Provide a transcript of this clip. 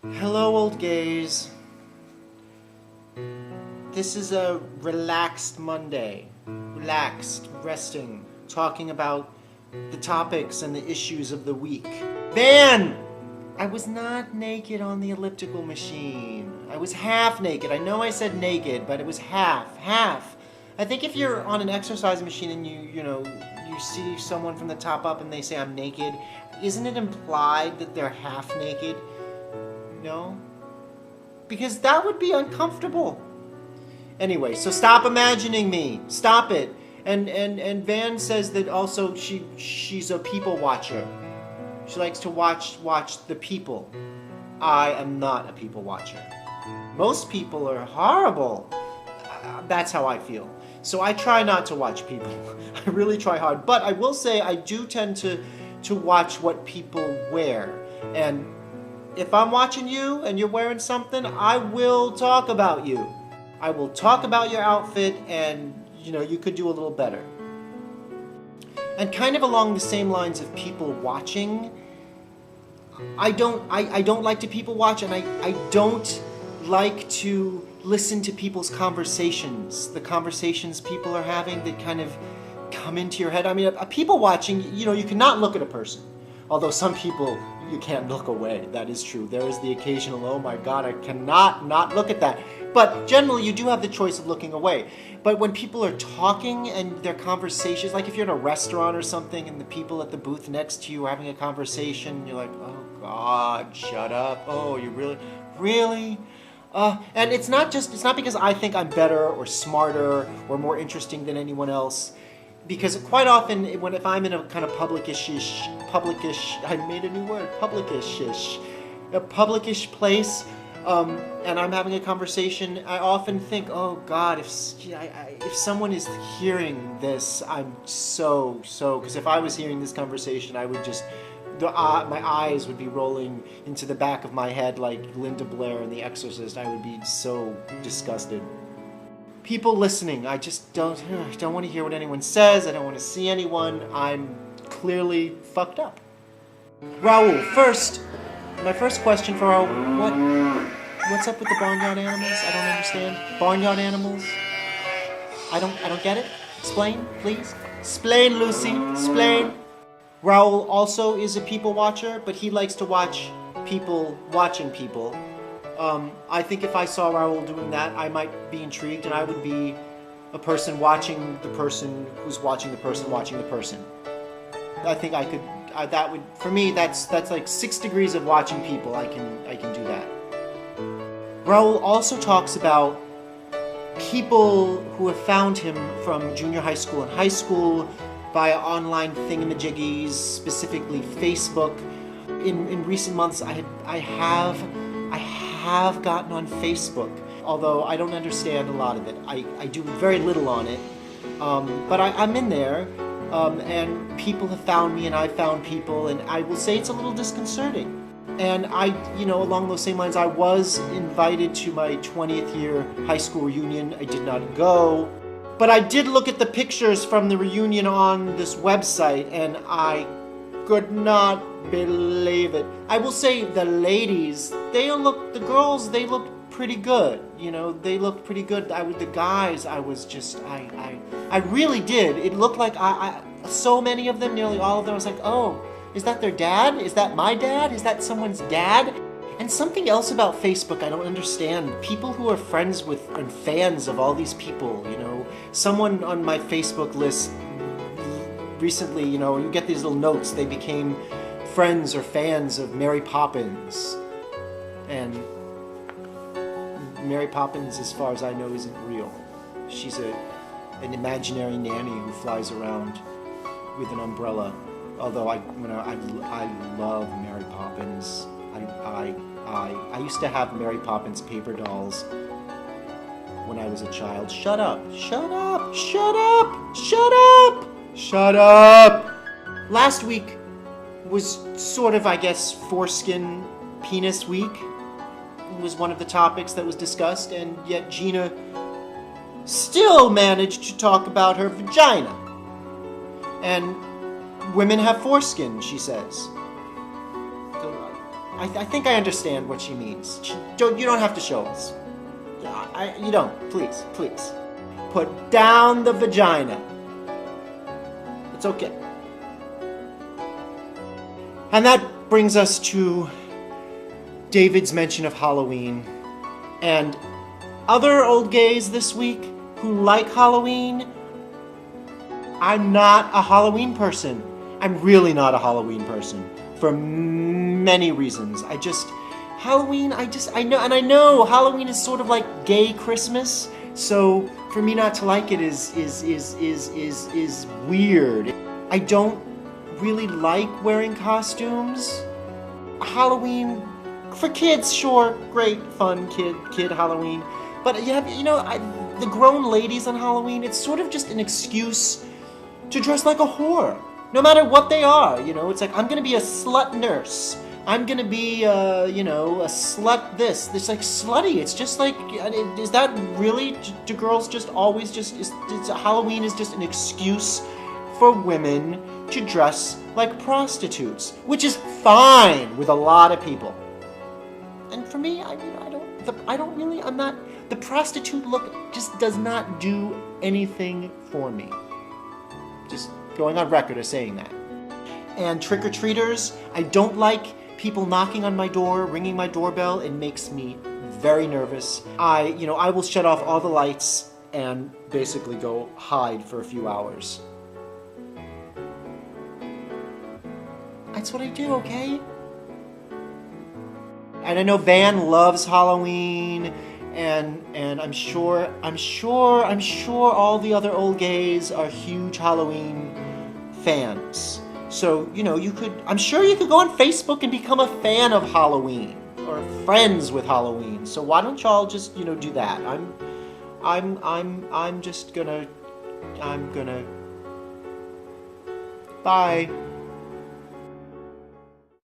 Hello, old gays. This is a relaxed Monday. Relaxed, resting, talking about the topics and the issues of the week. Van! I was not naked on the elliptical machine. I was half naked. I know I said naked, but it was half. I think if you're on an exercise machine and you see someone from the top up and they say I'm naked, isn't it implied that they're half naked? No? Because that would be uncomfortable. Anyway, so stop imagining me. Stop it. And Van says that also she's a people watcher. She likes to watch the people. I am not a people watcher. Most people are horrible. That's how I feel. So I try not to watch people. I really try hard. But I will say I do tend to watch what people wear. And if I'm watching you and you're wearing something, I will talk about you. I will talk about your outfit, and you could do a little better. And kind of along the same lines of people watching, I don't like to people watch, and I don't like to listen to people's conversations. The conversations people are having that kind of come into your head. I mean, a people watching, you cannot look at a person. Although some people, you can't look away. That is true. There is the occasional, oh my God, I cannot not look at that. But generally, you do have the choice of looking away. But when people are talking and their conversations, like if you're in a restaurant or something and the people at the booth next to you are having a conversation, you're like, oh God, shut up. Oh, you really? And it's not because I think I'm better or smarter or more interesting than anyone else. Because quite often, if I'm in a kind of publicish, I made a new word, a publicish place, and I'm having a conversation, I often think, oh God, if someone is hearing this, I'm so, because if I was hearing this conversation, I would just, my eyes would be rolling into the back of my head like Linda Blair in The Exorcist. I would be so disgusted. People listening, I just don't want to hear what anyone says. I don't want to see anyone. I'm clearly fucked up. Raul, my first question for Raul, what's up with the barnyard animals? I don't understand. Barnyard animals? I don't get it. Explain, please. Explain, Lucy. Explain. Raul also is a people watcher, but he likes to watch people watching people. I think if I saw Raul doing that, I might be intrigued, and I would be a person watching the person who's watching the person watching the person. I think I could. That would, for me, that's like 6 degrees of watching people. I can do that. Raul also talks about people who have found him from junior high school and high school via online thingamajiggies, specifically Facebook. In recent months, I have gotten on Facebook, although I don't understand a lot of it. I do very little on it, but I'm in there, and people have found me and I've found people, and I will say it's a little disconcerting. And along those same lines, I was invited to my 20th year high school reunion. I did not go, but I did look at the pictures from the reunion on this website, and I could not believe it. I will say the ladies, the girls, they looked pretty good. They looked pretty good. The guys, I really did. It looked like so many of them, nearly all of them, I was like, oh, is that their dad? Is that my dad? Is that someone's dad? And something else about Facebook I don't understand. People who are friends with and fans of all these people, someone on my Facebook list recently, you get these little notes, they became friends or fans of Mary Poppins. And Mary Poppins, as far as I know, isn't real. She's an imaginary nanny who flies around with an umbrella. Although I love Mary Poppins. I used to have Mary Poppins paper dolls when I was a child. Shut up! Shut up! Shut up! Shut up! Shut up! Last week was sort of, I guess, foreskin penis week. It was one of the topics that was discussed, and yet Gina still managed to talk about her vagina. And women have foreskin, she says. I think I understand what she means. You don't have to show us. You don't. Please, please. Put down the vagina. It's okay. And that brings us to David's mention of Halloween. And other old gays this week who like Halloween, I'm not a Halloween person. I'm really not a Halloween person for many reasons. Halloween, I know Halloween is sort of like gay Christmas, so for me not to like it is weird. I don't really like wearing costumes. Halloween for kids, sure, great, fun kid Halloween. But the grown ladies on Halloween, it's sort of just an excuse to dress like a whore. No matter what they are, it's like, I'm gonna be a slut nurse. I'm gonna be, a slut this. It's like slutty. It's just like, is that really, do girls just always Halloween is just an excuse for women to dress like prostitutes, which is fine with a lot of people. And for me, the prostitute look just does not do anything for me. Just going on record as saying that. And trick-or-treaters, I don't like people knocking on my door, ringing my doorbell. It makes me very nervous. I will shut off all the lights and basically go hide for a few hours. That's what I do, okay? And I know Van loves Halloween, and I'm sure all the other old gays are huge Halloween fans. So, I'm sure you could go on Facebook and become a fan of Halloween or friends with Halloween. So why don't y'all just, do that? I'm gonna bye.